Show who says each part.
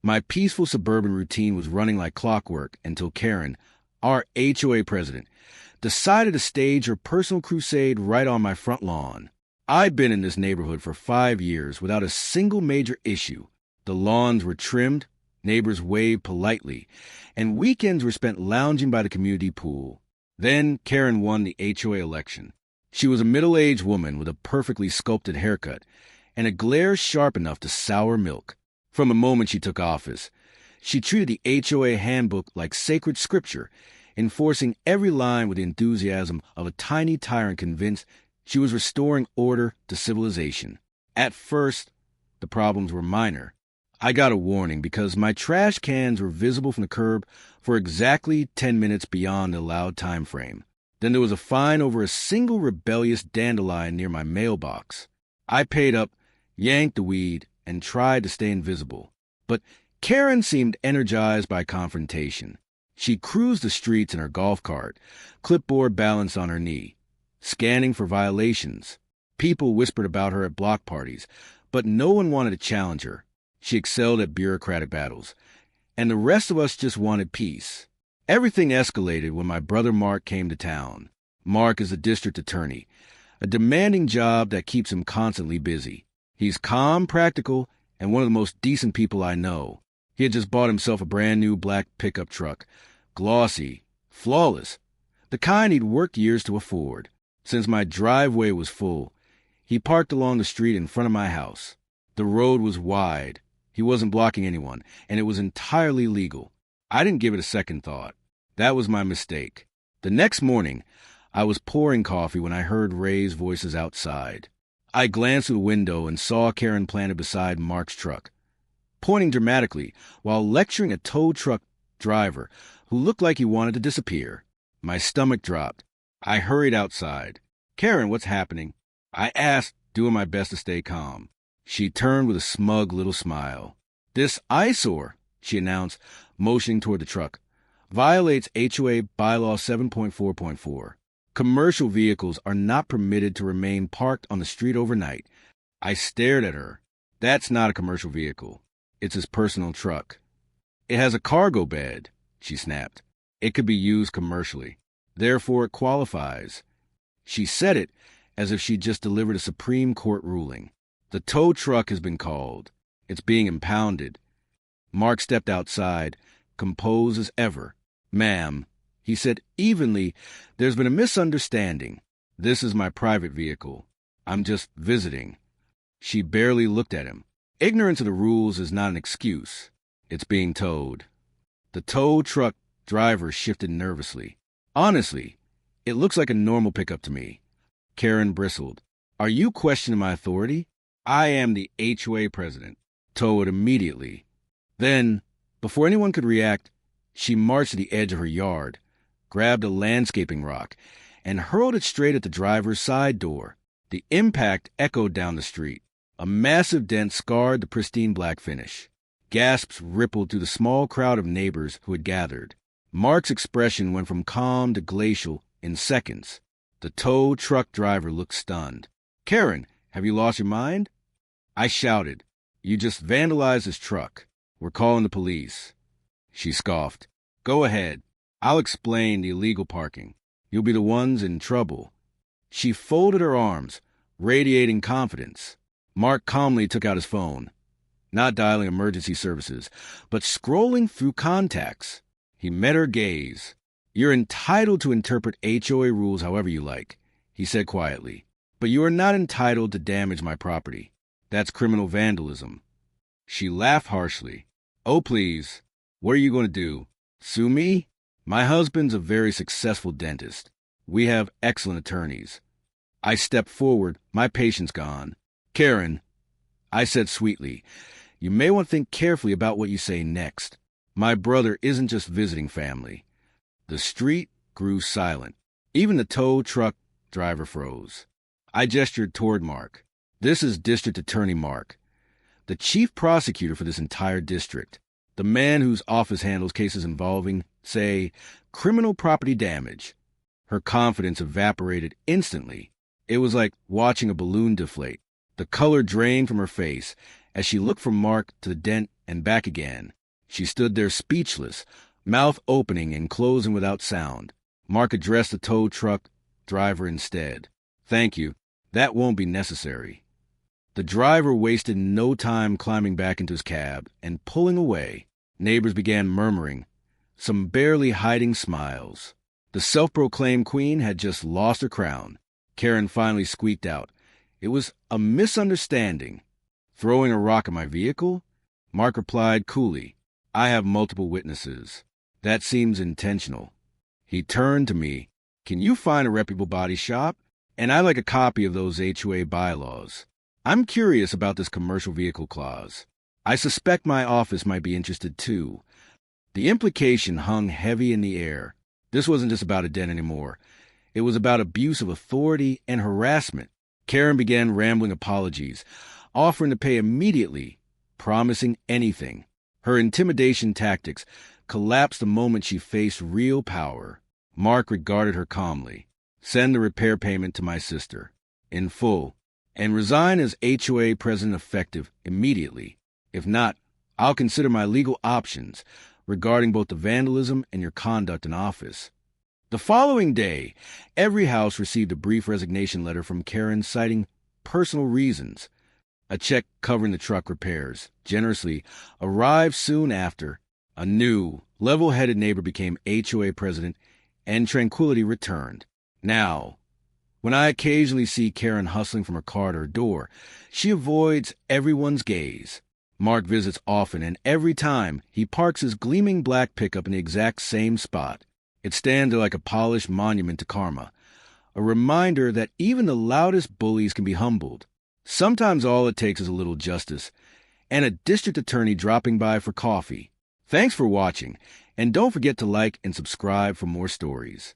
Speaker 1: My peaceful suburban routine was running like clockwork until Karen, our HOA president, decided to stage her personal crusade right on my front lawn. I'd been in this neighborhood for 5 years without a single major issue. The lawns were trimmed, neighbors waved politely, and weekends were spent lounging by the community pool. Then Karen won the HOA election. She was a middle-aged woman with a perfectly sculpted haircut and a glare sharp enough to sour milk. From the moment she took office, she treated the HOA handbook like sacred scripture, enforcing every line with the enthusiasm of a tiny tyrant convinced she was restoring order to civilization. At first, the problems were minor. I got a warning because my trash cans were visible from the curb for exactly 10 minutes beyond the allowed time frame. Then there was a fine over a single rebellious dandelion near my mailbox. I paid up, yanked the weed, and tried to stay invisible. But Karen seemed energized by confrontation. She cruised the streets in her golf cart, clipboard balanced on her knee, scanning for violations. People whispered about her at block parties, but no one wanted to challenge her. She excelled at bureaucratic battles, and the rest of us just wanted peace. Everything escalated when my brother Mark came to town. Mark is a district attorney, a demanding job that keeps him constantly busy. He's calm, practical, and one of the most decent people I know. He had just bought himself a brand new black pickup truck, glossy, flawless, the kind he'd worked years to afford. Since my driveway was full, he parked along the street in front of my house. The road was wide. He wasn't blocking anyone, and it was entirely legal. I didn't give it a second thought. That was my mistake. The next morning, I was pouring coffee when I heard Ray's voices outside. I glanced through the window and saw Karen planted beside Mark's truck, pointing dramatically while lecturing a tow truck driver who looked like he wanted to disappear. My stomach dropped. I hurried outside. "Karen, what's happening?" I asked, doing my best to stay calm. She turned with a smug little smile. "This eyesore," she announced, motioning toward the truck, "violates HOA Bylaw 7.4.4. Commercial vehicles are not permitted to remain parked on the street overnight." I stared at her. "That's not a commercial vehicle. It's his personal truck." "It has a cargo bed," she snapped. "It could be used commercially. Therefore, it qualifies." She said it as if she'd just delivered a Supreme Court ruling. "The tow truck has been called. It's being impounded." Mark stepped outside, composed as ever. "Ma'am," he said evenly, "there's been a misunderstanding. This is my private vehicle. I'm just visiting." She barely looked at him. Ignorance of the rules is not an excuse. It's being towed. The tow truck driver shifted nervously. "Honestly, it looks like a normal pickup to me." Karen bristled. "Are you questioning my authority? I am the HOA president." "Tow it immediately." Then, before anyone could react, she marched to the edge of her yard, grabbed a landscaping rock, and hurled it straight at the driver's side door. The impact echoed down the street. A massive dent scarred the pristine black finish. Gasps rippled through the small crowd of neighbors who had gathered. Mark's expression went from calm to glacial in seconds. The tow truck driver looked stunned. "Karen, have you lost your mind?" I shouted. "You just vandalized his truck. We're calling the police." She scoffed. "Go ahead. I'll explain the illegal parking. You'll be the ones in trouble." She folded her arms, radiating confidence. Mark calmly took out his phone, not dialing emergency services, but scrolling through contacts. He met her gaze. "You're entitled to interpret HOA rules however you like," he said quietly. "But you are not entitled to damage my property. That's criminal vandalism." She laughed harshly. "Oh, please. What are you going to do? Sue me? My husband's a very successful dentist. We have excellent attorneys." I stepped forward, my patience gone. "Karen," I said sweetly, "you may want to think carefully about what you say next. My brother isn't just visiting family." The street grew silent. Even the tow truck driver froze. I gestured toward Mark. "This is District Attorney Mark, the chief prosecutor for this entire district, the man whose office handles cases involving, say, criminal property damage." Her confidence evaporated instantly. It was like watching a balloon deflate. The color drained from her face as she looked from Mark to the dent and back again. She stood there speechless, mouth opening and closing without sound. Mark addressed the tow truck driver instead. "Thank you. That won't be necessary." The driver wasted no time climbing back into his cab and pulling away. Neighbors began murmuring, some barely hiding smiles. The self-proclaimed queen had just lost her crown. Karen finally squeaked out, "It was a misunderstanding." "Throwing a rock at my vehicle?" Mark replied coolly, "I have multiple witnesses. That seems intentional." He turned to me. "Can you find a reputable body shop? And I'd like a copy of those HOA bylaws. I'm curious about this commercial vehicle clause. I suspect my office might be interested too." The implication hung heavy in the air. This wasn't just about a den anymore. It was about abuse of authority and harassment. Karen began rambling apologies, offering to pay immediately, promising anything. Her intimidation tactics collapsed the moment she faced real power. Mark regarded her calmly. "Send the repair payment to my sister, in full, and resign as HOA president effective immediately. If not, I'll consider my legal options regarding both the vandalism and your conduct in office." The following day, every house received a brief resignation letter from Karen citing personal reasons. A check covering the truck repairs, generously, arrived soon after. A new, level-headed neighbor became HOA president, and tranquility returned. Now, when I occasionally see Karen hustling from her car to her door, she avoids everyone's gaze. Mark visits often, and every time, he parks his gleaming black pickup in the exact same spot. It stands there like a polished monument to karma, a reminder that even the loudest bullies can be humbled. Sometimes all it takes is a little justice, and a district attorney dropping by for coffee. Thanks for watching, and don't forget to like and subscribe for more stories.